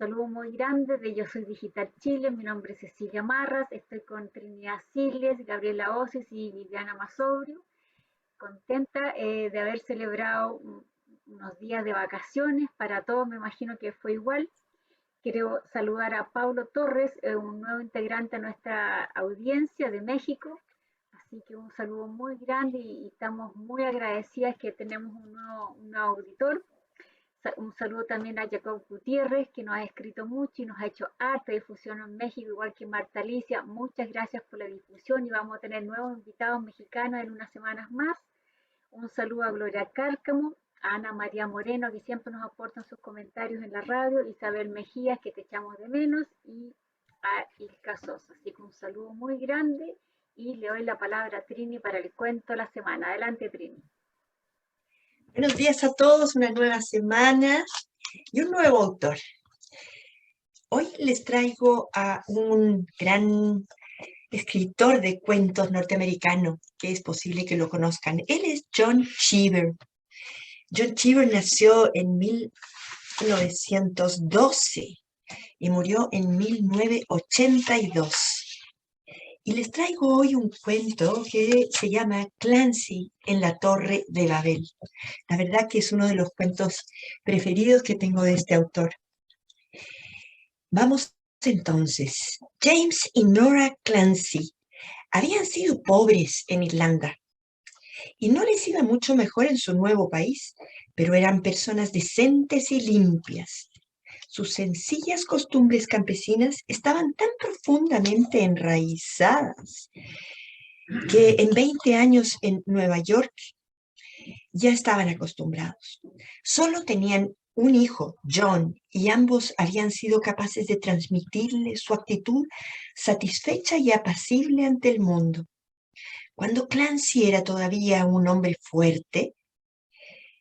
saludo muy grande de Yo Soy Digital Chile. Mi nombre es Cecilia Marras. Estoy con Trinidad Siles, Gabriela Osis y Viviana Masobrio. Contenta de haber celebrado unos días de vacaciones. Para todos me imagino que fue igual. Quiero saludar a Paulo Torres, un nuevo integrante a nuestra audiencia de México. Así que un saludo muy grande y estamos muy agradecidas que tenemos un nuevo auditor. Un saludo también a Jacob Gutiérrez, que nos ha escrito mucho y nos ha hecho harta difusión en México, igual que Marta Alicia. Muchas gracias por la difusión y vamos a tener nuevos invitados mexicanos en unas semanas más. Un saludo a Gloria Cárcamo, a Ana María Moreno, que siempre nos aportan sus comentarios en la radio, Isabel Mejías, que te echamos de menos, y a Ilka Sosa. Así que un saludo muy grande y le doy la palabra a Trini para el cuento de la semana. Adelante, Trini. Buenos días a todos, una nueva semana y un nuevo autor. Hoy les traigo a un gran escritor de cuentos norteamericano, que es posible que lo conozcan. Él es John Cheever. John Cheever nació en 1912 y murió en 1982. Y les traigo hoy un cuento que se llama Clancy en la Torre de Babel. La verdad que es uno de los cuentos preferidos que tengo de este autor. Vamos entonces. James y Nora Clancy habían sido pobres en Irlanda y no les iba mucho mejor en su nuevo país, pero eran personas decentes y limpias. Sus sencillas costumbres campesinas estaban tan profundamente enraizadas que en 20 años en Nueva York ya estaban acostumbrados. Solo tenían un hijo, John, y ambos habían sido capaces de transmitirle su actitud satisfecha y apacible ante el mundo. Cuando Clancy era todavía un hombre fuerte,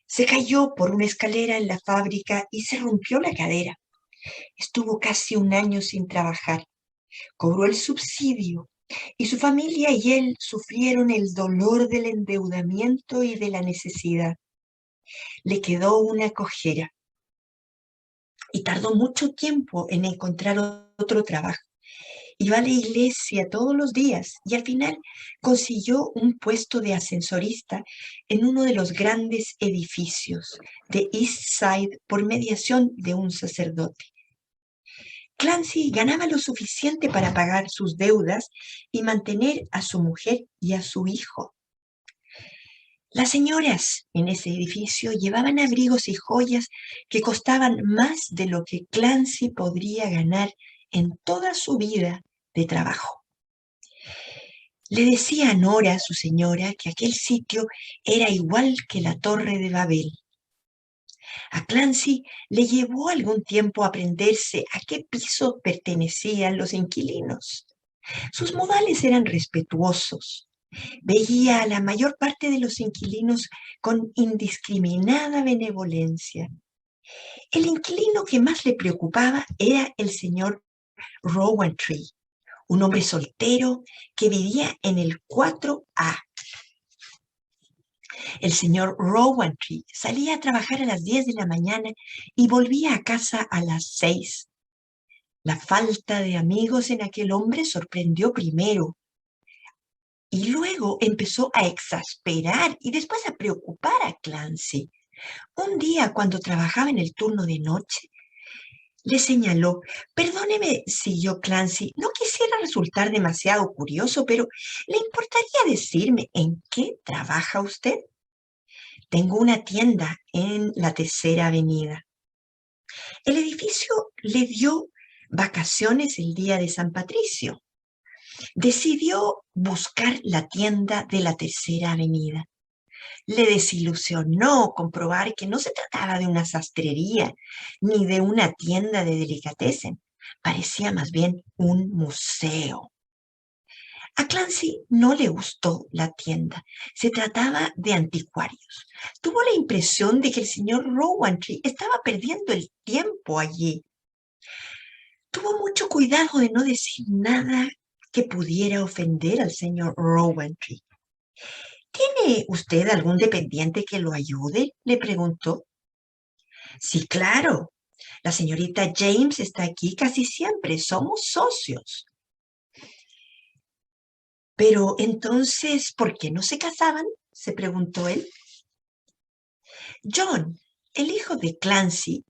se cayó por una escalera en la fábrica y se rompió la cadera. Estuvo casi un año sin trabajar. Cobró el subsidio y su familia y él sufrieron el dolor del endeudamiento y de la necesidad. Le quedó una cojera y tardó mucho tiempo en encontrar otro trabajo. Iba a la iglesia todos los días y al final consiguió un puesto de ascensorista en uno de los grandes edificios de East Side por mediación de un sacerdote. Clancy ganaba lo suficiente para pagar sus deudas y mantener a su mujer y a su hijo. Las señoras en ese edificio llevaban abrigos y joyas que costaban más de lo que Clancy podría ganar en toda su vida de trabajo. Le decía a Nora, su señora, que aquel sitio era igual que la Torre de Babel. A Clancy le llevó algún tiempo aprenderse a qué piso pertenecían los inquilinos. Sus modales eran respetuosos. Veía a la mayor parte de los inquilinos con indiscriminada benevolencia. El inquilino que más le preocupaba era el señor Rowantree, un hombre soltero que vivía en el 4A. El señor Rowantree salía a trabajar a las 10 de la mañana y volvía a casa a las 6. La falta de amigos en aquel hombre sorprendió primero y luego empezó a exasperar y después a preocupar a Clancy. Un día, cuando trabajaba en el turno de noche, le señaló: «Perdóneme, siguió Clancy, no quisiera resultar demasiado curioso, pero ¿le importaría decirme en qué trabaja usted?» «Tengo una tienda en la Tercera Avenida». El edificio le dio vacaciones el día de San Patricio. Decidió buscar la tienda de la Tercera Avenida. Le desilusionó comprobar que no se trataba de una sastrería ni de una tienda de delicatessen. Parecía más bien un museo. A Clancy no le gustó la tienda. Se trataba de anticuarios. Tuvo la impresión de que el señor Rowantree estaba perdiendo el tiempo allí. Tuvo mucho cuidado de no decir nada que pudiera ofender al señor Rowantree. «¿Tiene usted algún dependiente que lo ayude?», le preguntó. «Sí, claro. La señorita James está aquí casi siempre. Somos socios. Pero entonces, ¿por qué no se casaban?, se preguntó él. John, el hijo de Clancy,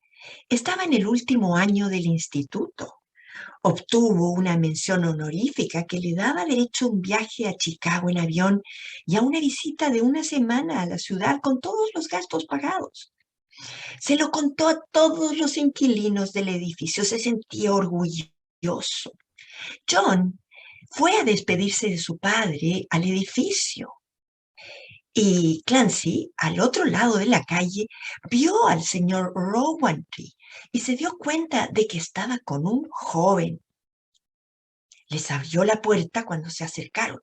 estaba en el último año del instituto. Obtuvo una mención honorífica que le daba derecho a un viaje a Chicago en avión y a una visita de una semana a la ciudad con todos los gastos pagados. Se lo contó a todos los inquilinos del edificio. Se sentía orgulloso. John fue a despedirse de su padre al edificio. Y Clancy, al otro lado de la calle, vio al señor Rowantree y se dio cuenta de que estaba con un joven. Les abrió la puerta cuando se acercaron.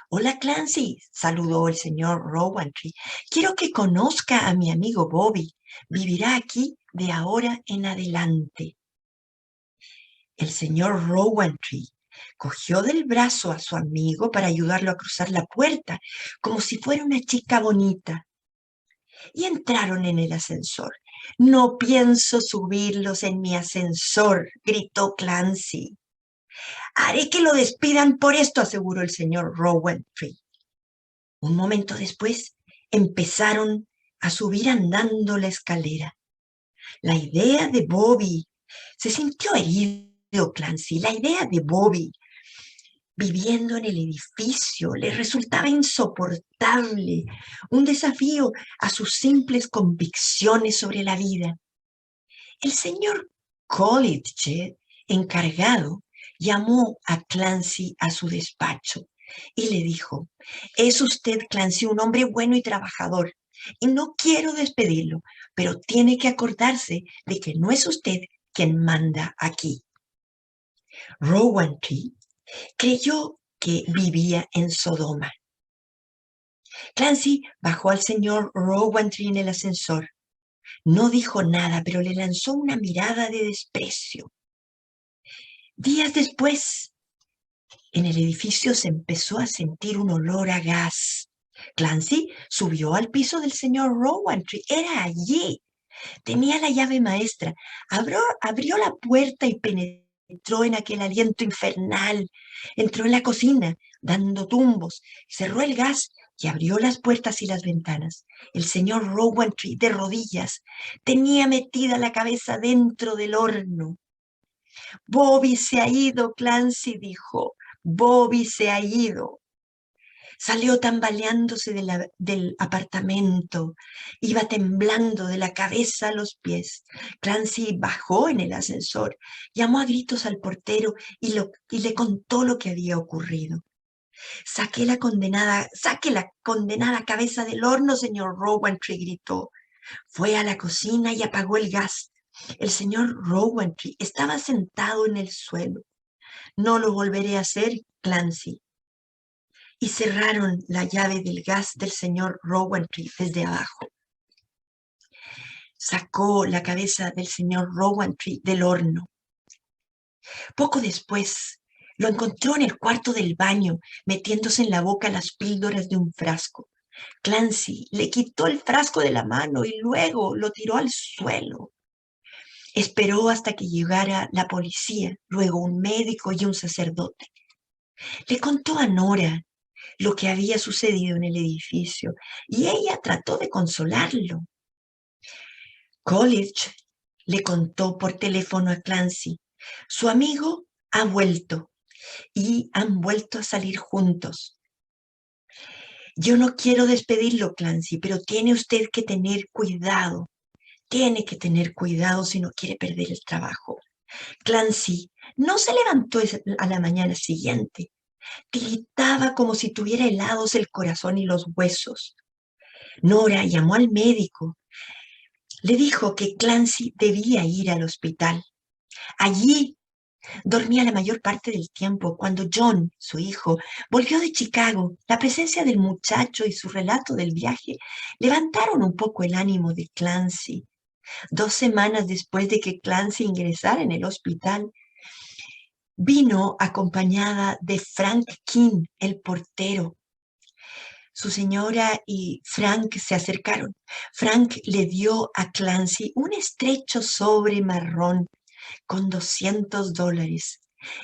Hola, Clancy, saludó el señor Rowantree. Quiero que conozca a mi amigo Bobby. Vivirá aquí de ahora en adelante. El señor Rowantree cogió del brazo a su amigo para ayudarlo a cruzar la puerta, como si fuera una chica bonita. Y entraron en el ascensor. No pienso subirlos en mi ascensor, gritó Clancy. Haré que lo despidan por esto, aseguró el señor Rowantree. Un momento después, empezaron a subir andando la escalera. La idea de Bobby, se sintió herido Clancy, la idea de Bobby viviendo en el edificio le resultaba insoportable, un desafío a sus simples convicciones sobre la vida. El señor Coolidge, encargado, llamó a Clancy a su despacho y le dijo: es usted, Clancy, un hombre bueno y trabajador, y no quiero despedirlo, pero tiene que acordarse de que no es usted quien manda aquí. Rowantree creyó que vivía en Sodoma. Clancy bajó al señor Rowantree en el ascensor. No dijo nada, pero le lanzó una mirada de desprecio. Días después, en el edificio se empezó a sentir un olor a gas. Clancy subió al piso del señor Rowantree. Era allí. Tenía la llave maestra. Abrió la puerta y penetró en aquel aliento infernal. Entró en la cocina, dando tumbos. Cerró el gas y abrió las puertas y las ventanas. El señor Rowantree, de rodillas, tenía metida la cabeza dentro del horno. Bobby se ha ido, Clancy dijo. Bobby se ha ido. Salió tambaleándose del apartamento. Iba temblando de la cabeza a los pies. Clancy bajó en el ascensor, llamó a gritos al portero y le contó lo que había ocurrido. Saque la condenada cabeza del horno, señor Rowantree, gritó. Fue a la cocina y apagó el gas. El señor Rowantree estaba sentado en el suelo. No lo volveré a hacer, Clancy. Y cerraron la llave del gas del señor Rowantree desde abajo. Sacó la cabeza del señor Rowantree del horno. Poco después, lo encontró en el cuarto del baño, metiéndose en la boca las píldoras de un frasco. Clancy le quitó el frasco de la mano y luego lo tiró al suelo. Esperó hasta que llegara la policía, luego un médico y un sacerdote. Le contó a Nora lo que había sucedido en el edificio y ella trató de consolarlo. Coolidge le contó por teléfono a Clancy: su amigo ha vuelto y han vuelto a salir juntos. Yo no quiero despedirlo, Clancy, pero tiene usted que tener cuidado. Tiene que tener cuidado si no quiere perder el trabajo. Clancy no se levantó a la mañana siguiente. Tiritaba como si tuviera helados el corazón y los huesos. Nora llamó al médico. Le dijo que Clancy debía ir al hospital. Allí dormía la mayor parte del tiempo. Cuando John, su hijo, volvió de Chicago, la presencia del muchacho y su relato del viaje levantaron un poco el ánimo de Clancy. 2 semanas después de que Clancy ingresara en el hospital, vino acompañada de Frank King, el portero. Su señora y Frank se acercaron. Frank le dio a Clancy un estrecho sobre marrón con $200.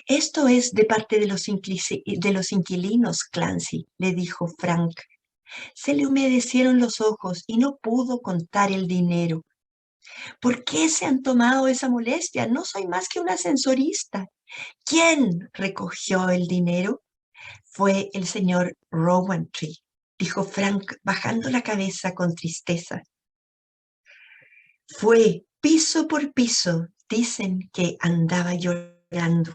Esto es de parte de de los inquilinos, Clancy, le dijo Frank. Se le humedecieron los ojos y no pudo contar el dinero. ¿Por qué se han tomado esa molestia? No soy más que un ascensorista. ¿Quién recogió el dinero? Fue el señor Rowantree, dijo Frank, bajando la cabeza con tristeza. Fue piso por piso. Dicen que andaba llorando.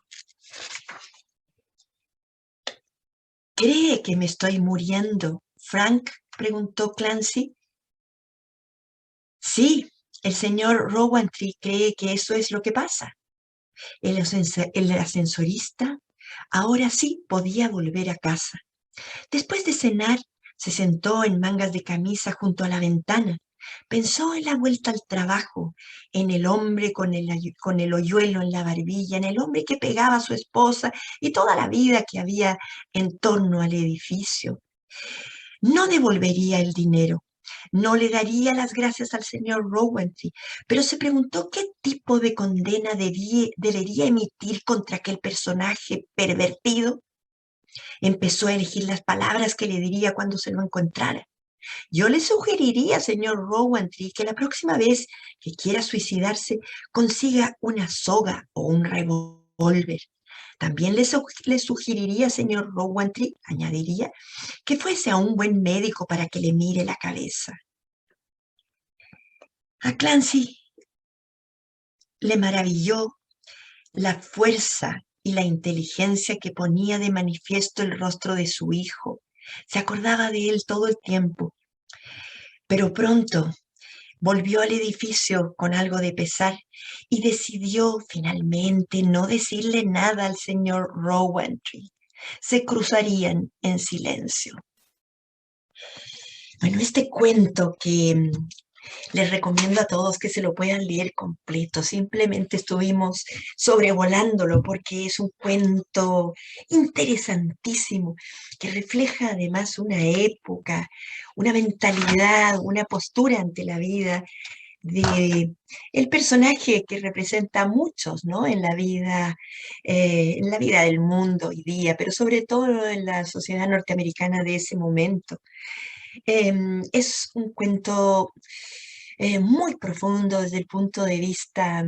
¿Cree que me estoy muriendo, Frank?, preguntó Clancy. Sí, el señor Rowantree cree que eso es lo que pasa. El ascensorista ahora sí podía volver a casa. Después de cenar, se sentó en mangas de camisa junto a la ventana. Pensó en la vuelta al trabajo, en el hombre con el hoyuelo en la barbilla, en el hombre que pegaba a su esposa y toda la vida que había en torno al edificio. No devolvería el dinero, no le daría las gracias al señor Rowantree, pero se preguntó qué tipo de condena debería emitir contra aquel personaje pervertido. Empezó a elegir las palabras que le diría cuando se lo encontrara. Yo le sugeriría, señor Rowantree, que la próxima vez que quiera suicidarse consiga una soga o un revólver. También le sugeriría, señor Rowantree, añadiría, que fuese a un buen médico para que le mire la cabeza. A Clancy le maravilló la fuerza y la inteligencia que ponía de manifiesto el rostro de su hijo. Se acordaba de él todo el tiempo. Pero pronto volvió al edificio con algo de pesar y decidió finalmente no decirle nada al señor Rowantree. Se cruzarían en silencio. Bueno, este cuento que les recomiendo a todos que se lo puedan leer completo. Simplemente estuvimos sobrevolándolo porque es un cuento interesantísimo que refleja además una época, una mentalidad, una postura ante la vida de el personaje que representa a muchos, ¿no? En la vida del mundo hoy día, pero sobre todo en la sociedad norteamericana de ese momento. Es un cuento muy profundo desde el punto de vista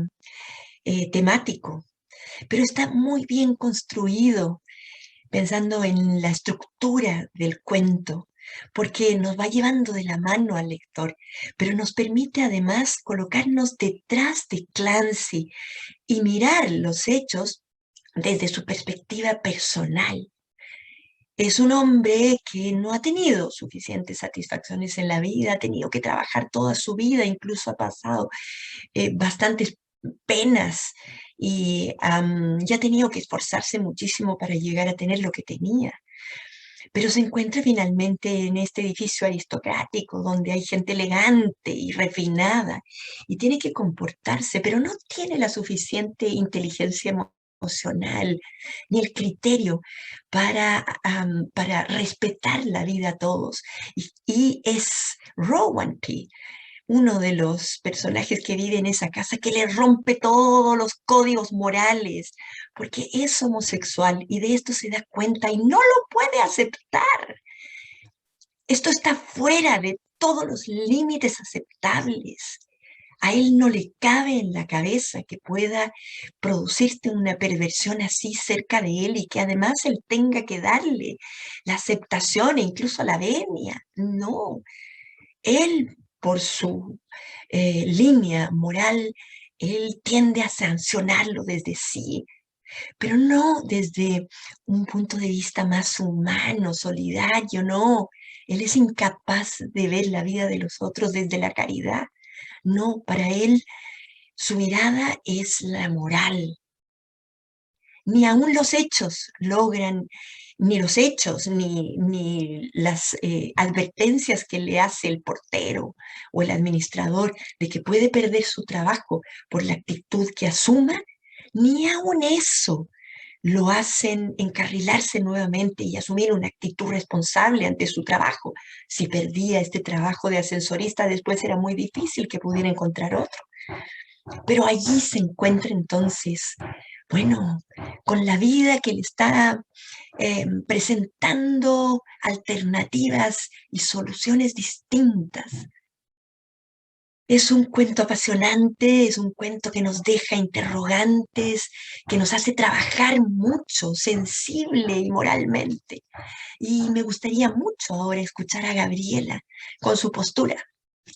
temático, pero está muy bien construido pensando en la estructura del cuento, porque nos va llevando de la mano al lector, pero nos permite además colocarnos detrás de Clancy y mirar los hechos desde su perspectiva personal. Es un hombre que no ha tenido suficientes satisfacciones en la vida, ha tenido que trabajar toda su vida, incluso ha pasado bastantes penas y ya ha tenido que esforzarse muchísimo para llegar a tener lo que tenía. Pero se encuentra finalmente en este edificio aristocrático donde hay gente elegante y refinada y tiene que comportarse, pero no tiene la suficiente inteligencia emocional ni el criterio para respetar la vida a todos. Y es Rowan T., uno de los personajes que vive en esa casa, que le rompe todos los códigos morales, porque es homosexual y de esto se da cuenta y no lo puede aceptar. Esto está fuera de todos los límites aceptables. A él no le cabe en la cabeza que pueda producirte una perversión así cerca de él y que además él tenga que darle la aceptación e incluso la venia. No, él por su línea moral, él tiende a sancionarlo desde sí, pero no desde un punto de vista más humano, solidario, no. Él es incapaz de ver la vida de los otros desde la caridad. No, para él su mirada es la moral. Ni aún los hechos logran, ni los hechos, ni las advertencias que le hace el portero o el administrador de que puede perder su trabajo por la actitud que asuma, ni aún eso lo hacen encarrilarse nuevamente y asumir una actitud responsable ante su trabajo. Si perdía este trabajo de ascensorista, después era muy difícil que pudiera encontrar otro. Pero allí se encuentra entonces, bueno, con la vida que le está presentando alternativas y soluciones distintas. Es un cuento apasionante, es un cuento que nos deja interrogantes, que nos hace trabajar mucho, sensible y moralmente. Y me gustaría mucho ahora escuchar a Gabriela con su postura.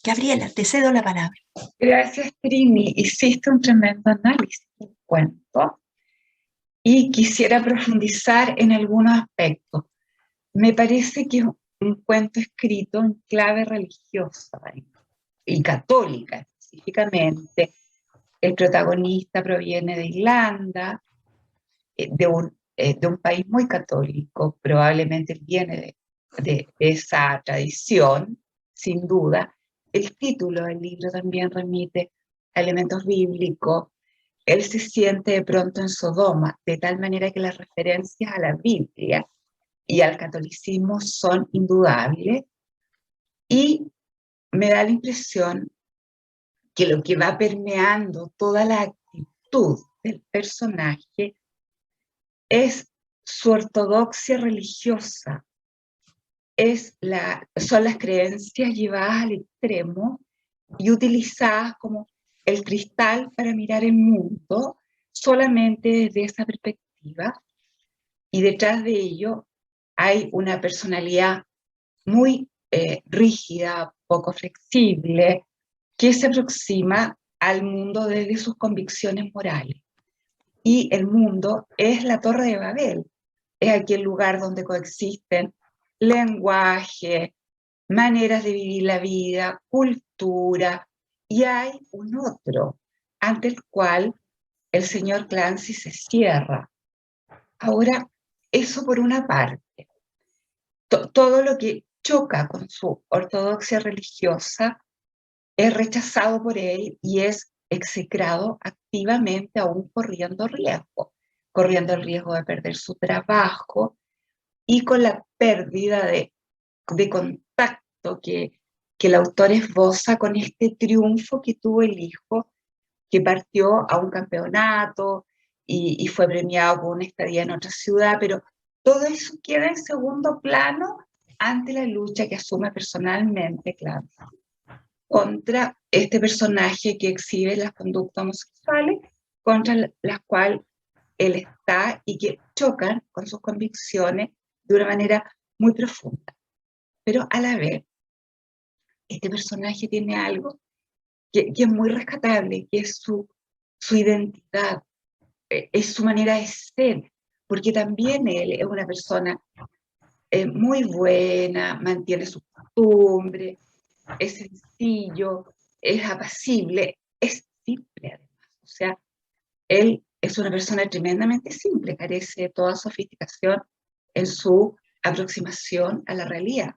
Gabriela, te cedo la palabra. Gracias, Trini. Hiciste un tremendo análisis del cuento y quisiera profundizar en algunos aspectos. Me parece que es un cuento escrito en clave religiosa y católica específicamente. El protagonista proviene de Irlanda, de un país muy católico, probablemente viene de esa tradición, sin duda. El título del libro también remite a elementos bíblicos. Él se siente de pronto en Sodoma, de tal manera que las referencias a la Biblia y al catolicismo son indudables, y me da la impresión que lo que va permeando toda la actitud del personaje es su ortodoxia religiosa, son las creencias llevadas al extremo y utilizadas como el cristal para mirar el mundo solamente desde esa perspectiva, y detrás de ello hay una personalidad muy rígida, poco flexible, que se aproxima al mundo desde sus convicciones morales. Y el mundo es la Torre de Babel, es aquel lugar donde coexisten lenguaje, maneras de vivir la vida, cultura, y hay un otro ante el cual el señor Clancy se cierra. Ahora, eso por una parte. Todo lo que choca con su ortodoxia religiosa es rechazado por él y es execrado activamente, aún corriendo el riesgo de perder su trabajo y con la pérdida de contacto que el autor esboza con este triunfo que tuvo el hijo, que partió a un campeonato y fue premiado con una estadía en otra ciudad, pero todo eso queda en segundo plano ante la lucha que asume personalmente Clancy contra este personaje que exhibe las conductas homosexuales, contra las cuales él está y que chocan con sus convicciones de una manera muy profunda. Pero a la vez, este personaje tiene algo que es muy rescatable, que es su identidad, es su manera de ser, porque también él es una persona muy buena, mantiene su costumbre, es sencillo, es apacible, es simple además. O sea, él es una persona tremendamente simple, carece de toda sofisticación en su aproximación a la realidad.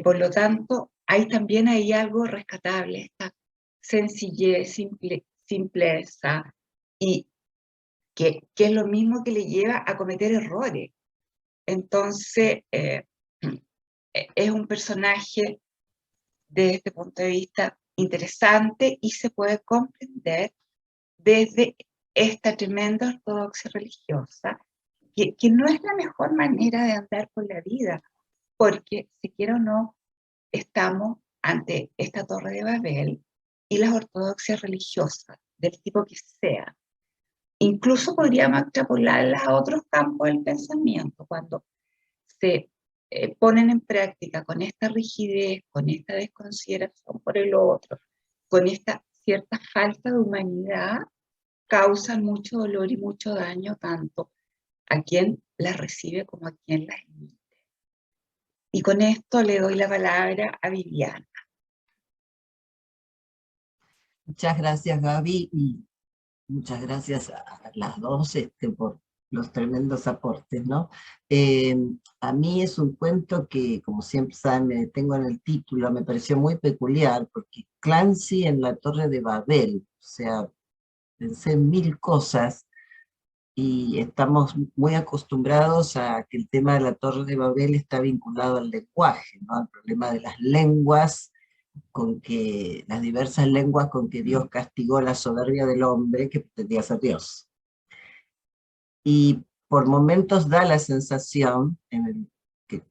Por lo tanto, hay también ahí algo rescatable, esta sencillez, simpleza, y que es lo mismo que le lleva a cometer errores. Entonces, es un personaje desde este punto de vista interesante y se puede comprender desde esta tremenda ortodoxia religiosa, que no es la mejor manera de andar por la vida, porque si quiera o no, estamos ante esta Torre de Babel y las ortodoxias religiosas, del tipo que sea. Incluso podríamos extrapolarlas a otros campos del pensamiento, cuando se ponen en práctica con esta rigidez, con esta desconsideración por el otro, con esta cierta falta de humanidad, causan mucho dolor y mucho daño tanto a quien las recibe como a quien las emite. Y con esto le doy la palabra a Viviana. Muchas gracias, Gaby, y muchas gracias a las dos por los tremendos aportes, ¿no? A mí es un cuento que, como siempre saben, me detengo en el título, me pareció muy peculiar, porque Clancy en la Torre de Babel, o sea, pensé en mil cosas, y estamos muy acostumbrados a que el tema de la Torre de Babel está vinculado al lenguaje, ¿no? Al problema de las lenguas, las diversas lenguas con que Dios castigó la soberbia del hombre que pretendía ser Dios. Y por momentos da la sensación, que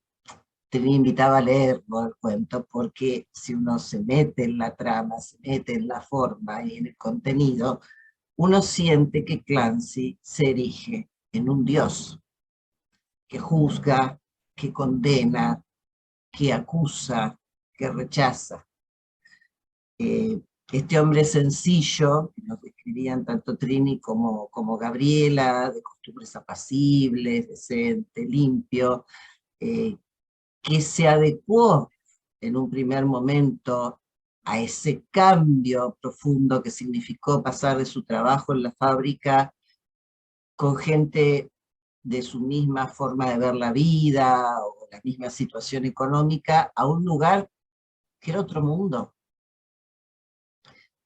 te invitaba a leer el cuento, porque si uno se mete en la trama, se mete en la forma y en el contenido, uno siente que Clancy se erige en un Dios que juzga, que condena, que acusa, que rechaza. Este hombre sencillo, que nos describían tanto Trini como Gabriela, de costumbres apacibles, decente, limpio, que se adecuó en un primer momento a ese cambio profundo que significó pasar de su trabajo en la fábrica con gente de su misma forma de ver la vida o la misma situación económica a un lugar que era otro mundo.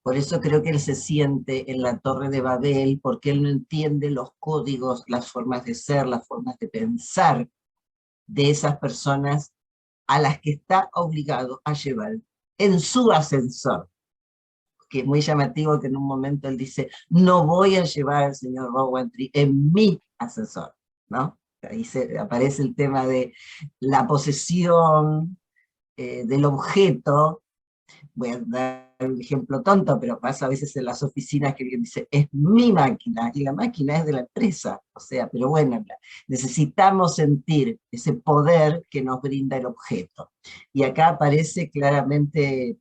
Por eso creo que él se siente en la Torre de Babel, porque él no entiende los códigos, las formas de ser, las formas de pensar de esas personas a las que está obligado a llevar en su ascensor. Que es muy llamativo que en un momento él dice, no voy a llevar al señor Rowentry en mi ascensor, ¿no? Ahí aparece el tema de la posesión del objeto. Voy a dar un ejemplo tonto, pero pasa a veces en las oficinas que alguien dice, es mi máquina, y la máquina es de la empresa, o sea, pero bueno, necesitamos sentir ese poder que nos brinda el objeto. Y acá aparece claramente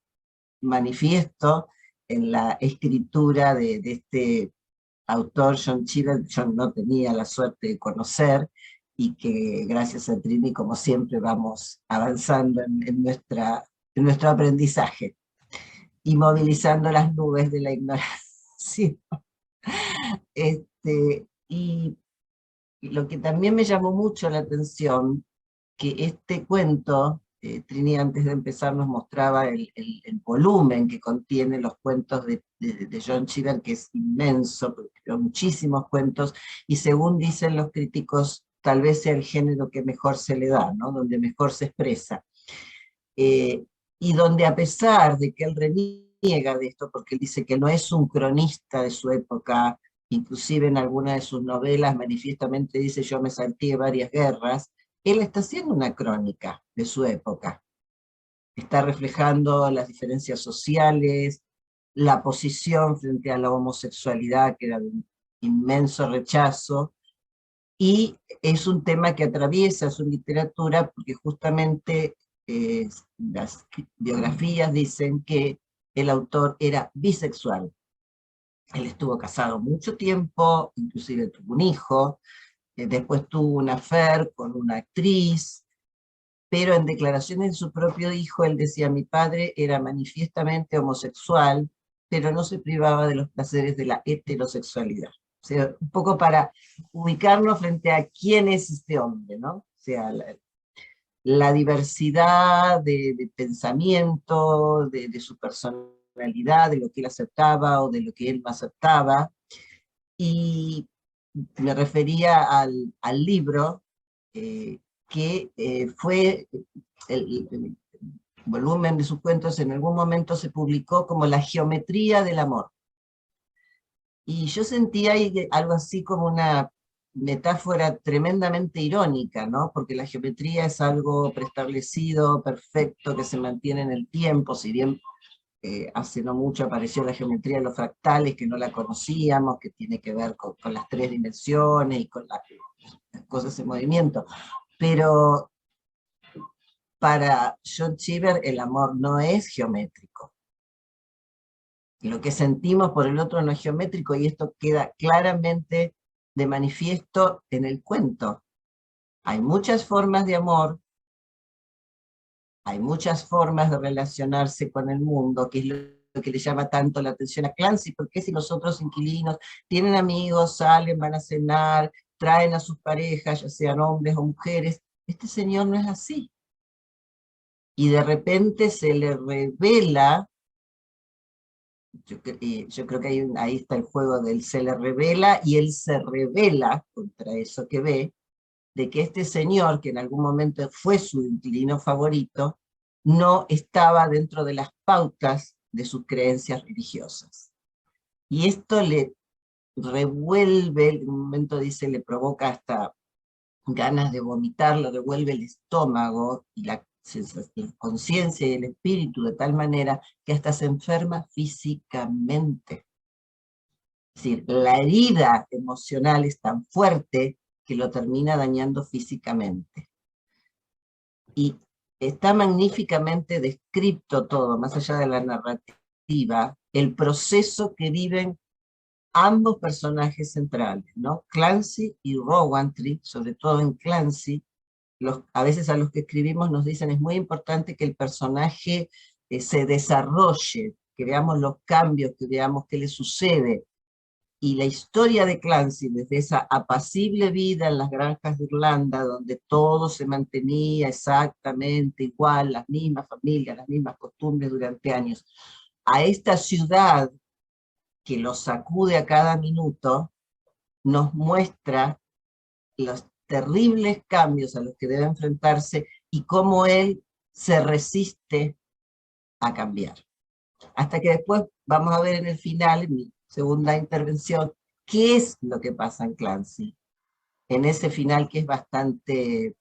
manifiesto en la escritura de este autor, John Cheever, yo no tenía la suerte de conocer, y que gracias a Trini, como siempre, vamos avanzando en nuestro aprendizaje y movilizando las nubes de la ignorancia. Y lo que también me llamó mucho la atención, que este cuento, Trini antes de empezar nos mostraba el volumen que contiene los cuentos de John Cheever, que es inmenso, porque escribió muchísimos cuentos, y según dicen los críticos, tal vez sea el género que mejor se le da, ¿no? Donde mejor se expresa. Y donde a pesar de que él reniega de esto, porque él dice que no es un cronista de su época, inclusive en alguna de sus novelas manifiestamente dice yo me salté varias guerras, él está haciendo una crónica de su época. Está reflejando las diferencias sociales, la posición frente a la homosexualidad, que era de un inmenso rechazo, y es un tema que atraviesa su literatura porque justamente las biografías dicen que el autor era bisexual. Él estuvo casado mucho tiempo, inclusive tuvo un hijo, después tuvo una affair con una actriz, pero en declaraciones de su propio hijo él decía, mi padre era manifiestamente homosexual, pero no se privaba de los placeres de la heterosexualidad. O sea, un poco para ubicarnos frente a quién es este hombre, ¿no? O sea, la diversidad de pensamiento, de su personalidad, de lo que él aceptaba o de lo que él no aceptaba. Y me refería al libro, que fue el volumen de sus cuentos, en algún momento se publicó como La geometría del amor. Y yo sentía ahí algo así como una metáfora tremendamente irónica, ¿no? Porque la geometría es algo preestablecido, perfecto, que se mantiene en el tiempo, si bien hace no mucho apareció la geometría de los fractales, que no la conocíamos, que tiene que ver con las tres dimensiones y con las cosas en movimiento. Pero para John Cheever el amor no es geométrico. Lo que sentimos por el otro no es geométrico, y esto queda claramente de manifiesto en el cuento. Hay muchas formas de amor, hay muchas formas de relacionarse con el mundo, que es lo que le llama tanto la atención a Clancy, porque si los otros inquilinos tienen amigos, salen, van a cenar, traen a sus parejas, ya sean hombres o mujeres, este señor no es así. Y de repente se le revela Yo creo que ahí está el juego del se le revela, y él se revela contra eso que ve, de que este señor, que en algún momento fue su inquilino favorito, no estaba dentro de las pautas de sus creencias religiosas. Y esto le revuelve, en un momento dice, le provoca hasta ganas de vomitar, le revuelve el estómago y la conciencia y el espíritu de tal manera que hasta se enferma físicamente. Es decir, la herida emocional es tan fuerte que lo termina dañando físicamente. Y está magníficamente descrito todo, más allá de la narrativa, el proceso que viven ambos personajes centrales, ¿no? Clancy y Rowantry, sobre todo en Clancy. A veces a los que escribimos nos dicen es muy importante que el personaje se desarrolle, que veamos los cambios, que veamos qué le sucede. Y la historia de Clancy, desde esa apacible vida en las granjas de Irlanda, donde todo se mantenía exactamente igual, las mismas familias, las mismas costumbres durante años, a esta ciudad que lo sacude a cada minuto, nos muestra los terribles cambios a los que debe enfrentarse y cómo él se resiste a cambiar. Hasta que después vamos a ver en el final, en mi segunda intervención, qué es lo que pasa en Clancy, en ese final que es bastante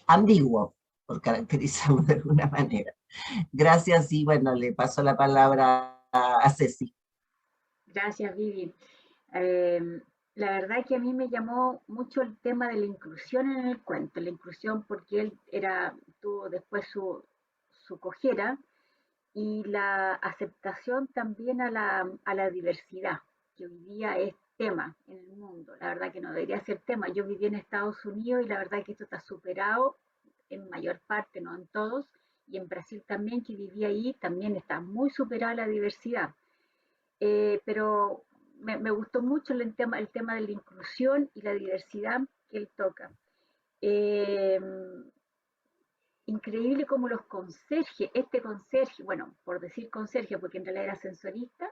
ambiguo, por caracterizarlo de alguna manera. Gracias, y bueno, le paso la palabra a Ceci. Gracias, Vivi. La verdad que a mí me llamó mucho el tema de la inclusión en el cuento, la inclusión porque él tuvo después su cojera, y la aceptación también a la diversidad, que hoy día es tema en el mundo. La verdad que no debería ser tema. Yo viví en Estados Unidos y la verdad que esto está superado en mayor parte, no en todos, y en Brasil también, que viví ahí, también está muy superada la diversidad. Pero me gustó mucho el tema de la inclusión y la diversidad que él toca. Eh, Increíble como los conserjes, este conserje, bueno, por decir conserje, porque en realidad era sensorista,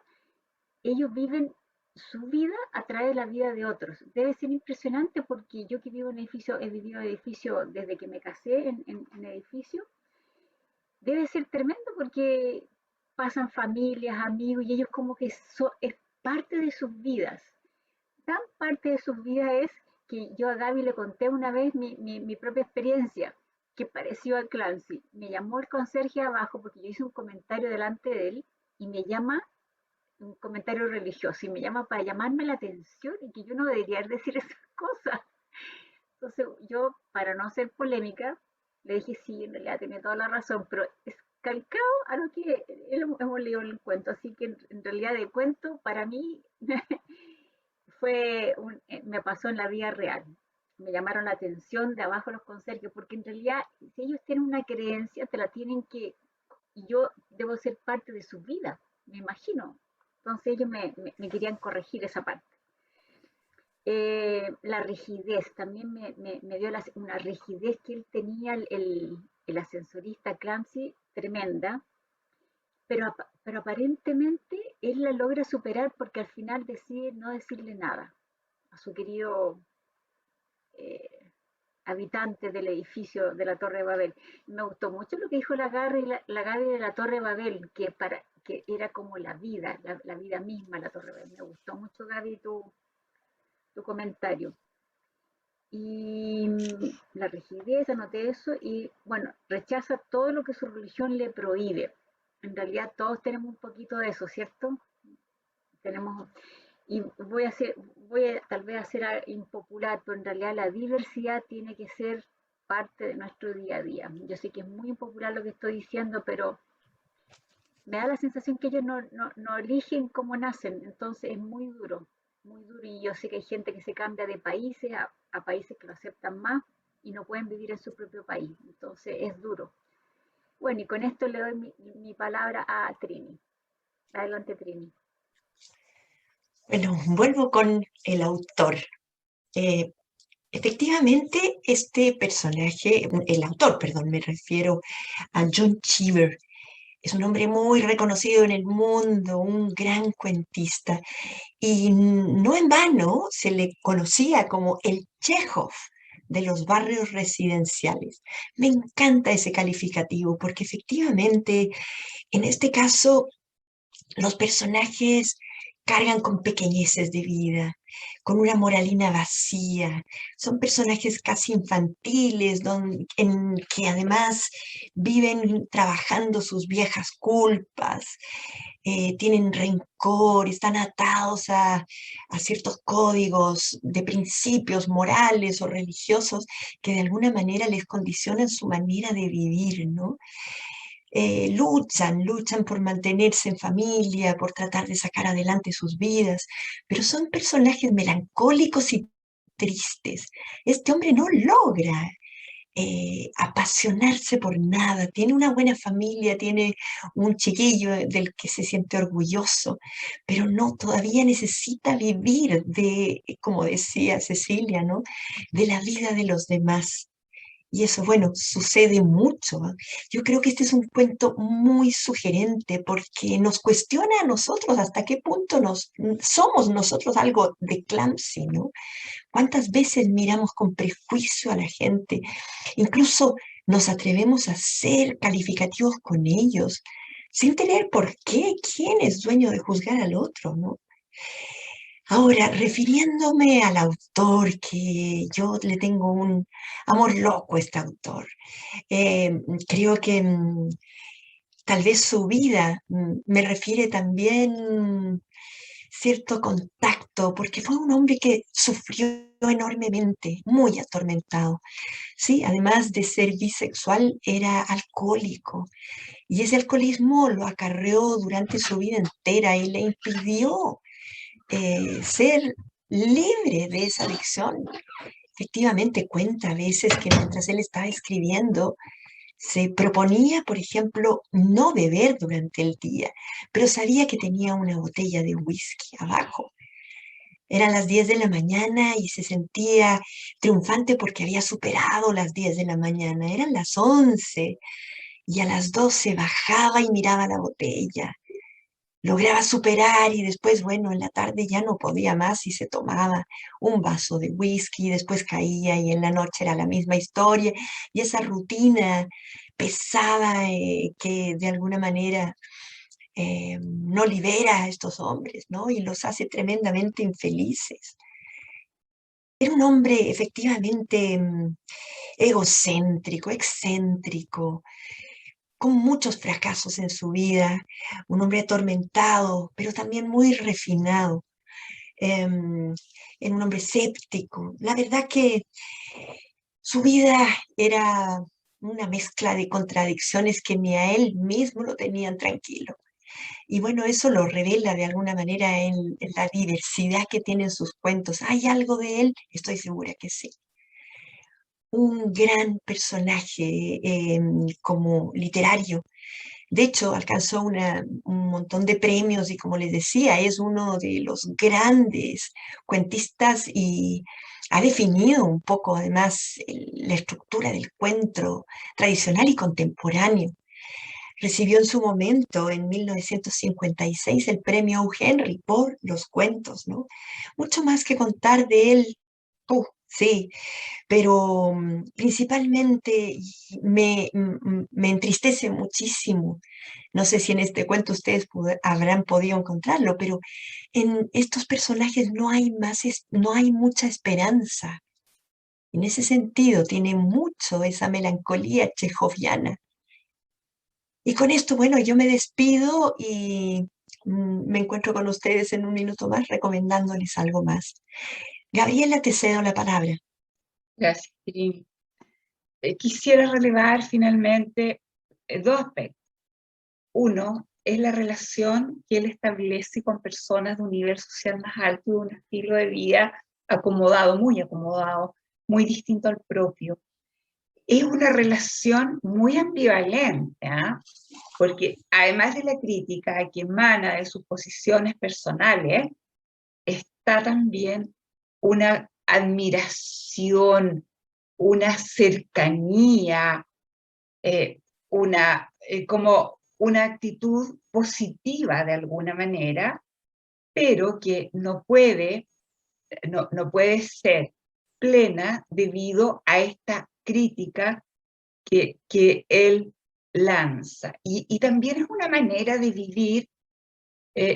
ellos viven su vida a través de la vida de otros. Debe ser impresionante porque yo que vivo en edificio, he vivido en edificio desde que me casé en edificio, debe ser tremendo porque pasan familias, amigos, y ellos como que es parte de sus vidas. Tan parte de sus vidas es que yo a Gaby le conté una vez mi propia experiencia, que pareció a Clancy. Me llamó el conserje abajo porque yo hice un comentario delante de él y me llama un comentario religioso y me llama para llamarme la atención y que yo no debería decir esas cosas. Entonces yo, para no ser polémica, le dije sí, en realidad tenía toda la razón, pero es calcado a lo que hemos leído en el cuento, así que en realidad el cuento para mí me pasó en la vida real. Me llamaron la atención de abajo los conserjes, porque en realidad si ellos tienen una creencia, te la tienen que, y yo debo ser parte de su vida, me imagino. Entonces ellos me querían corregir esa parte. La rigidez, también me dio una rigidez que él tenía, el ascensorista Clancy, tremenda, pero aparentemente él la logra superar porque al final decide no decirle nada a su querido habitante del edificio de la Torre de Babel. Me gustó mucho lo que dijo la Gaby de la Torre de Babel, que era como la vida, la vida misma, la Torre de Babel. Me gustó mucho, Gaby, tu comentario. Y la rigidez, anoté eso, y bueno, rechaza todo lo que su religión le prohíbe. En realidad todos tenemos un poquito de eso, ¿cierto? Tenemos, y voy a tal vez a ser impopular, pero en realidad la diversidad tiene que ser parte de nuestro día a día. Yo sé que es muy impopular lo que estoy diciendo, pero me da la sensación que ellos no eligen cómo nacen, entonces es muy duro, y yo sé que hay gente que se cambia de países a países que lo aceptan más y no pueden vivir en su propio país, entonces es duro. Bueno, y con esto le doy mi palabra a Trini. Adelante, Trini. Bueno, vuelvo con el autor. Efectivamente, este personaje, el autor, perdón, me refiero a John Cheever, Es un hombre muy reconocido en el mundo, un gran cuentista. Y no en vano se le conocía como el Chekhov de los barrios residenciales. Me encanta ese calificativo porque efectivamente, en este caso, los personajes cargan con pequeñeces de vida, con una moralina vacía. Son personajes casi infantiles, en que además viven trabajando sus viejas culpas, tienen rencor, están atados a ciertos códigos de principios morales o religiosos que de alguna manera les condicionan su manera de vivir, ¿no? Luchan por mantenerse en familia, por tratar de sacar adelante sus vidas, pero son personajes melancólicos y tristes. Este hombre no logra apasionarse por nada, tiene una buena familia, tiene un chiquillo del que se siente orgulloso, pero no, todavía necesita vivir de, como decía Cecilia, ¿no? De la vida de los demás. Y eso, bueno, sucede mucho, ¿ah? Yo creo que este es un cuento muy sugerente porque nos cuestiona a nosotros hasta qué punto somos nosotros algo de Clancy, ¿no? ¿Cuántas veces miramos con prejuicio a la gente? Incluso nos atrevemos a ser calificativos con ellos, sin tener por qué. ¿Quién es dueño de juzgar al otro, no? Ahora, refiriéndome al autor, que yo le tengo un amor loco a este autor, creo que tal vez su vida me refiere también cierto contacto, porque fue un hombre que sufrió enormemente, muy atormentado. Sí, además de ser bisexual, era alcohólico y ese alcoholismo lo acarreó durante su vida entera y le impidió ser libre de esa adicción. Efectivamente, cuenta a veces que mientras él estaba escribiendo, se proponía, por ejemplo, no beber durante el día, pero sabía que tenía una botella de whisky abajo. Eran las 10 de la mañana y se sentía triunfante porque había superado las 10 de la mañana. Eran las 11 y a las 12 bajaba y miraba la botella. Lograba superar y después, bueno, en la tarde ya no podía más y se tomaba un vaso de whisky, después caía y en la noche era la misma historia y esa rutina pesada que de alguna manera no libera a estos hombres, ¿no? Y los hace tremendamente infelices. Era un hombre efectivamente egocéntrico, excéntrico, con muchos fracasos en su vida, un hombre atormentado, pero también muy refinado, era un hombre escéptico. La verdad que su vida era una mezcla de contradicciones que ni a él mismo lo tenían tranquilo. Y bueno, eso lo revela de alguna manera en la diversidad que tienen sus cuentos. ¿Hay algo de él? Estoy segura que sí. Un gran personaje como literario. De hecho, alcanzó un montón de premios y como les decía, es uno de los grandes cuentistas y ha definido un poco además la estructura del cuento tradicional y contemporáneo. Recibió en su momento, en 1956, el premio O. Henry por los cuentos, ¿no? Mucho más que contar de él, sí, pero principalmente me entristece muchísimo. No sé si en este cuento ustedes habrán podido encontrarlo, pero en estos personajes no hay mucha esperanza. En ese sentido, tiene mucho esa melancolía chejoviana. Y con esto, bueno, yo me despido y me encuentro con ustedes en un minuto más recomendándoles algo más. Gabriela, te cedo la palabra. Gracias, Cris. Quisiera relevar finalmente dos aspectos. Uno es la relación que él establece con personas de un nivel social más alto, de un estilo de vida acomodado, muy distinto al propio. Es una relación muy ambivalente, ¿eh? Porque además de la crítica que emana de sus posiciones personales, está también una admiración, una cercanía, como una actitud positiva de alguna manera, pero que no puede ser plena debido a esta crítica que él lanza. Y también es una manera de vivir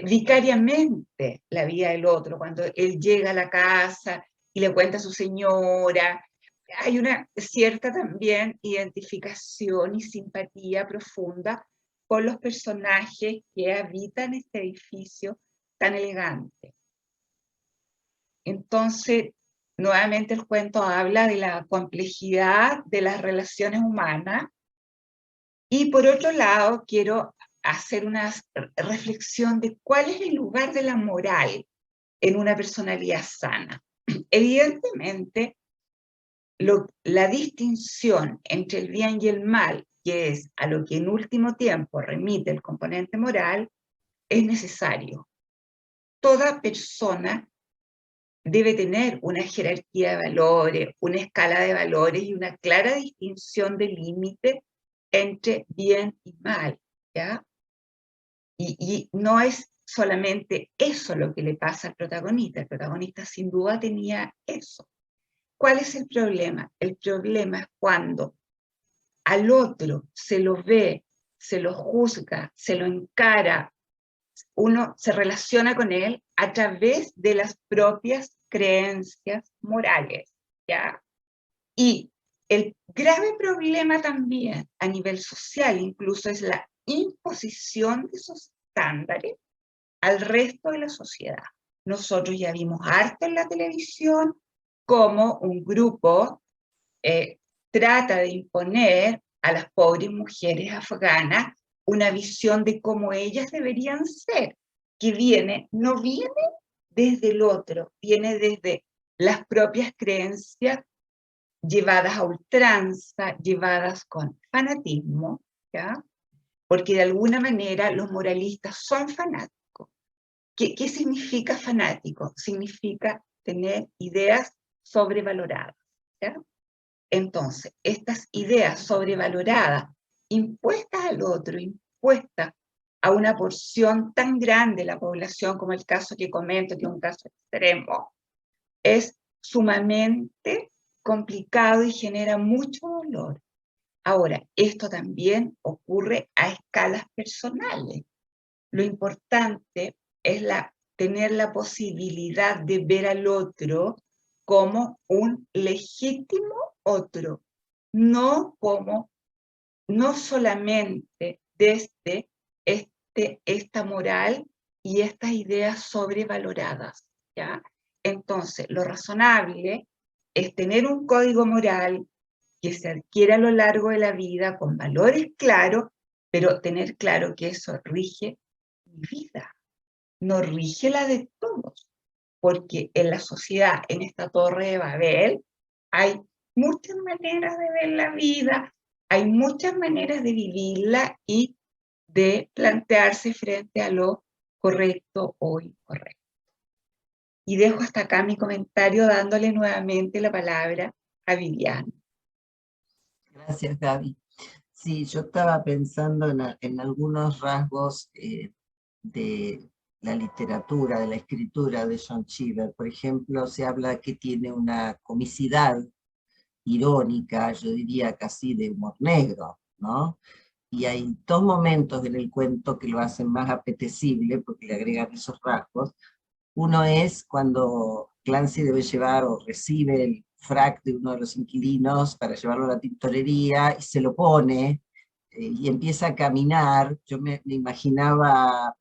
vicariamente la vida del otro, cuando él llega a la casa y le cuenta a su señora. Hay una cierta también identificación y simpatía profunda con los personajes que habitan este edificio tan elegante. Entonces, nuevamente el cuento habla de la complejidad de las relaciones humanas, y por otro lado quiero hacer una reflexión de cuál es el lugar de la moral en una personalidad sana. Evidentemente, la distinción entre el bien y el mal, que es a lo que en último tiempo remite el componente moral, es necesario. Toda persona debe tener una jerarquía de valores, una escala de valores y una clara distinción de límite entre bien y mal, ¿ya? Y no es solamente eso lo que le pasa al protagonista. El protagonista sin duda tenía eso. ¿Cuál es el problema? El problema es cuando al otro se lo ve, se lo juzga, se lo encara, uno se relaciona con él a través de las propias creencias morales, ¿ya? Y el grave problema también a nivel social incluso es la imposición de esos estándares al resto de la sociedad. Nosotros ya vimos harto en la televisión cómo un grupo trata de imponer a las pobres mujeres afganas una visión de cómo ellas deberían ser, que no viene desde el otro, viene desde las propias creencias llevadas a ultranza, llevadas con fanatismo, ¿ya? Porque de alguna manera los moralistas son fanáticos. ¿Qué significa fanático? Significa tener ideas sobrevaloradas, ¿ya? Entonces, estas ideas sobrevaloradas, impuestas al otro, impuestas a una porción tan grande de la población como el caso que comento, que es un caso extremo, es sumamente complicado y genera mucho dolor. Ahora, esto también ocurre a escalas personales. Lo importante es tener la posibilidad de ver al otro como un legítimo otro, no solamente desde esta moral y estas ideas sobrevaloradas, ¿ya? Entonces, lo razonable es tener un código moral que se adquiere a lo largo de la vida con valores claros, pero tener claro que eso rige mi vida, no rige la de todos, porque en la sociedad, en esta torre de Babel, hay muchas maneras de ver la vida, hay muchas maneras de vivirla y de plantearse frente a lo correcto o incorrecto. Y dejo hasta acá mi comentario dándole nuevamente la palabra a Viviana. Gracias, Gaby. Sí, yo estaba pensando en algunos rasgos de la literatura, de la escritura de John Cheever. Por ejemplo, se habla que tiene una comicidad irónica, yo diría casi de humor negro, ¿no? Y hay dos momentos en el cuento que lo hacen más apetecible, porque le agregan esos rasgos. Uno es cuando Clancy debe llevar o recibe el frac de uno de los inquilinos para llevarlo a la tintorería, y se lo pone, y empieza a caminar. Yo me imaginaba,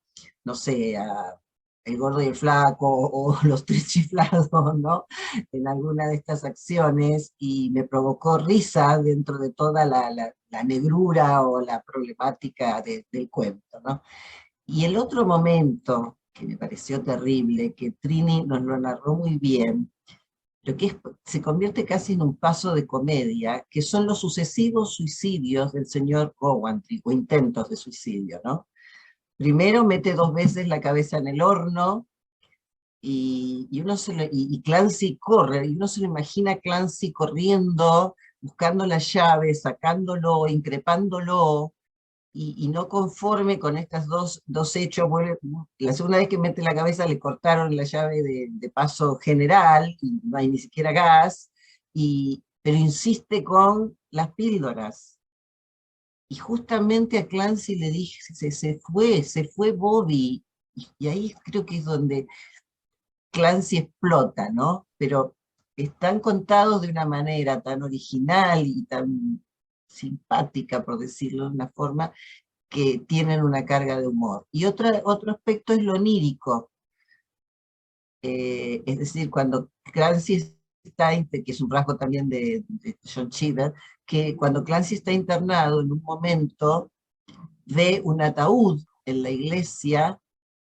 no sé, a El Gordo y el Flaco, o Los Tres Chiflados, ¿no? En alguna de estas acciones, y me provocó risa dentro de toda la negrura o la problemática del cuento, ¿no? Y el otro momento que me pareció terrible, que Trini nos lo narró muy bien, lo que se convierte casi en un paso de comedia, que son los sucesivos suicidios del señor Rowantry, o intentos de suicidio, ¿no? Primero mete 2 veces la cabeza en el horno, y Clancy corre, y uno se lo imagina a Clancy corriendo, buscando la llave, sacándolo, increpándolo, y no conforme con estos dos hechos, la segunda vez que mete la cabeza le cortaron la llave de paso general, y no hay ni siquiera gas, pero insiste con las píldoras. Y justamente a Clancy le dije, se fue Bobby, y ahí creo que es donde Clancy explota, ¿no? Pero están contados de una manera tan original y tan simpática, por decirlo de una forma, que tienen una carga de humor. Y otro aspecto es lo onírico. Es decir, cuando Clancy está, que es un rasgo también de John Cheever, que cuando Clancy está internado, en un momento ve un ataúd en la iglesia,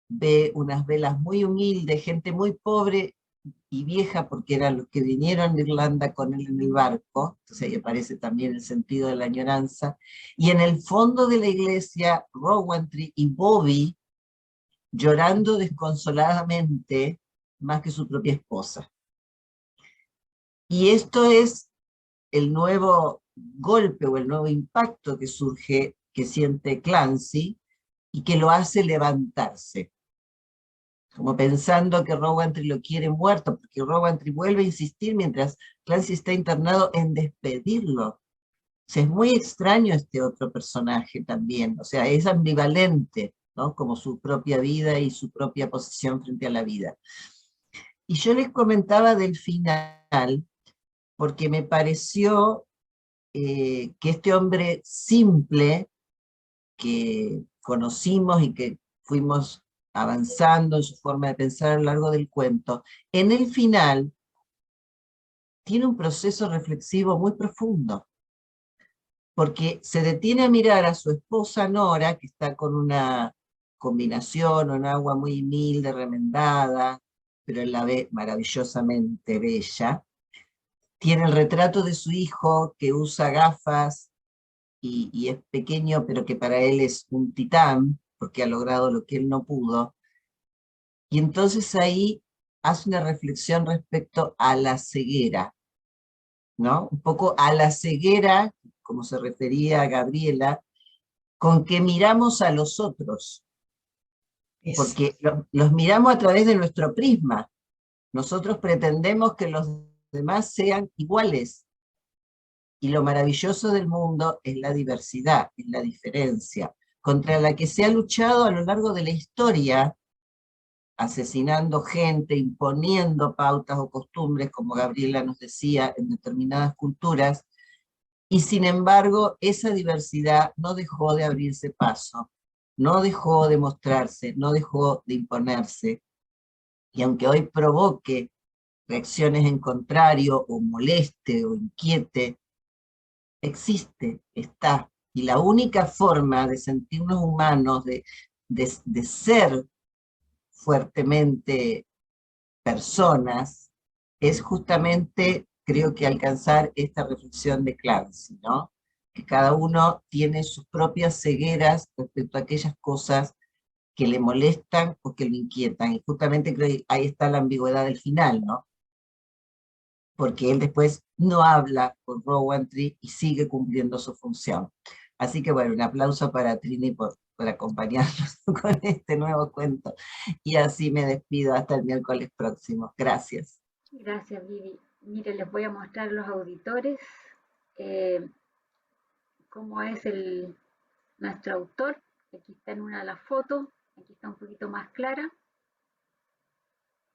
ve unas velas muy humildes, gente muy pobre y vieja, porque eran los que vinieron de Irlanda con él en el barco, entonces ahí aparece también el sentido de la añoranza, y en el fondo de la iglesia, Rowantry y Bobby llorando desconsoladamente más que su propia esposa. Y esto es el nuevo golpe o el nuevo impacto que surge, que siente Clancy, y que lo hace levantarse, como pensando que Rowantry lo quiere muerto, porque Rowantry vuelve a insistir mientras Clancy está internado en despedirlo. O sea, es muy extraño este otro personaje también, o sea, es ambivalente, ¿no? Como su propia vida y su propia posición frente a la vida. Y yo les comentaba del final, porque me pareció que este hombre simple, que conocimos y que fuimos avanzando en su forma de pensar a lo largo del cuento, en el final tiene un proceso reflexivo muy profundo, porque se detiene a mirar a su esposa Nora, que está con una combinación, un agua muy humilde, remendada, pero él la ve maravillosamente bella. Tiene el retrato de su hijo, que usa gafas, y es pequeño, pero que para él es un titán, porque ha logrado lo que él no pudo. Y entonces ahí hace una reflexión respecto a la ceguera, ¿no? Un poco a la ceguera, como se refería a Gabriela, con que miramos a los otros, porque los miramos a través de nuestro prisma. Nosotros pretendemos que los demás sean iguales, y lo maravilloso del mundo es la diversidad, es la diferencia, contra la que se ha luchado a lo largo de la historia, asesinando gente, imponiendo pautas o costumbres, como Gabriela nos decía, en determinadas culturas, y sin embargo esa diversidad no dejó de abrirse paso, no dejó de mostrarse, no dejó de imponerse, y aunque hoy provoque reacciones en contrario, o moleste, o inquiete, existe, está, y la única forma de sentirnos humanos, de ser fuertemente personas, es justamente, creo que alcanzar esta reflexión de Clancy, ¿no? Que cada uno tiene sus propias cegueras respecto a aquellas cosas que le molestan o que lo inquietan, y justamente creo que ahí está la ambigüedad del final, ¿no? Porque él después no habla con Rowantry y sigue cumpliendo su función. Así que bueno, un aplauso para Trini por acompañarnos con este nuevo cuento. Y así me despido hasta el miércoles próximo. Gracias. Gracias, Vivi. Mire, les voy a mostrar a los auditores eh, cómo es nuestro autor. Aquí está en una de las fotos, aquí está un poquito más clara.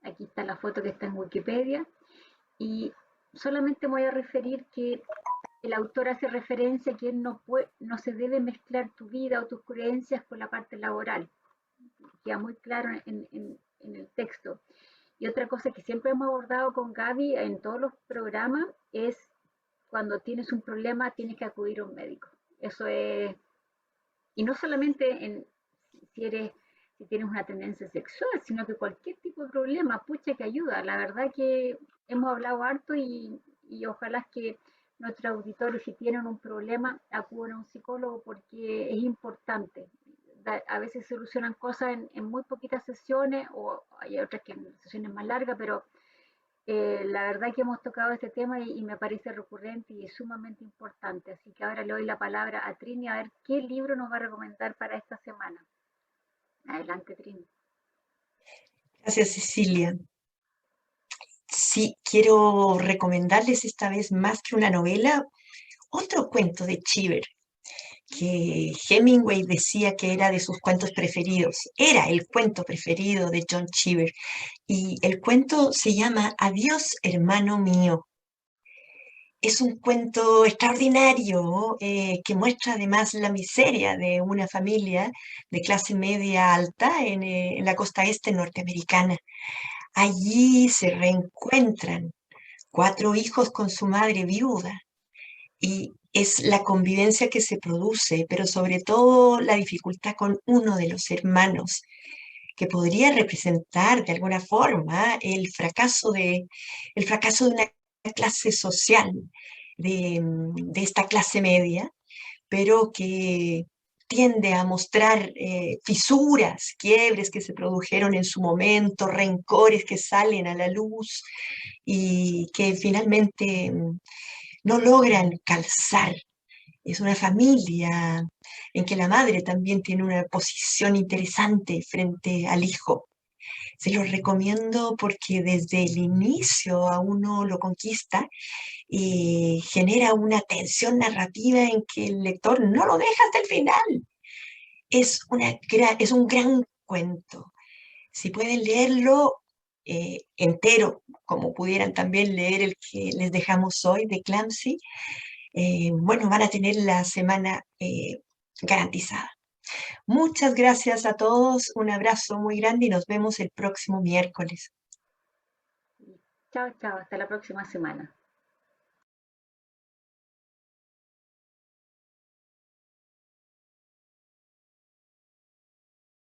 Aquí está la foto que está en Wikipedia. Y solamente voy a referir que el autor hace referencia a que no se debe mezclar tu vida o tus creencias con la parte laboral. Queda muy claro en el texto. Y otra cosa que siempre hemos abordado con Gaby en todos los programas es cuando tienes un problema tienes que acudir a un médico. Eso es, y no solamente si tienes una tendencia sexual, sino que cualquier tipo de problema, pucha que ayuda. La verdad que hemos hablado harto y ojalá que nuestros auditores, si tienen un problema, acudan a un psicólogo porque es importante. A veces se solucionan cosas en muy poquitas sesiones, o hay otras que en sesiones más largas, pero La verdad que hemos tocado este tema y me parece recurrente y sumamente importante. Así que ahora le doy la palabra a Trini a ver qué libro nos va a recomendar para esta semana. Adelante, Trini. Gracias, Cecilia. Sí, quiero recomendarles esta vez más que una novela, otro cuento de Cheever, que Hemingway decía que era de sus cuentos preferidos. Era el cuento preferido de John Cheever. Y el cuento se llama Adiós, hermano mío. Es un cuento extraordinario que muestra además la miseria de una familia de clase media alta en la costa este norteamericana. Allí se reencuentran 4 hijos con su madre viuda y es la convivencia que se produce, pero sobre todo la dificultad con uno de los hermanos, que podría representar de alguna forma el fracaso de una clase social, de esta clase media, pero que tiende a mostrar fisuras, quiebres que se produjeron en su momento, rencores que salen a la luz y que finalmente no logran calzar. Es una familia en que la madre también tiene una posición interesante frente al hijo. Se los recomiendo porque desde el inicio a uno lo conquista y genera una tensión narrativa en que el lector no lo deja hasta el final. Es un gran cuento. Si pueden leerlo entero, como pudieran también leer el que les dejamos hoy de Clancy, bueno, van a tener la semana garantizada. Muchas gracias a todos, un abrazo muy grande y nos vemos el próximo miércoles. Chao, chao, hasta la próxima semana.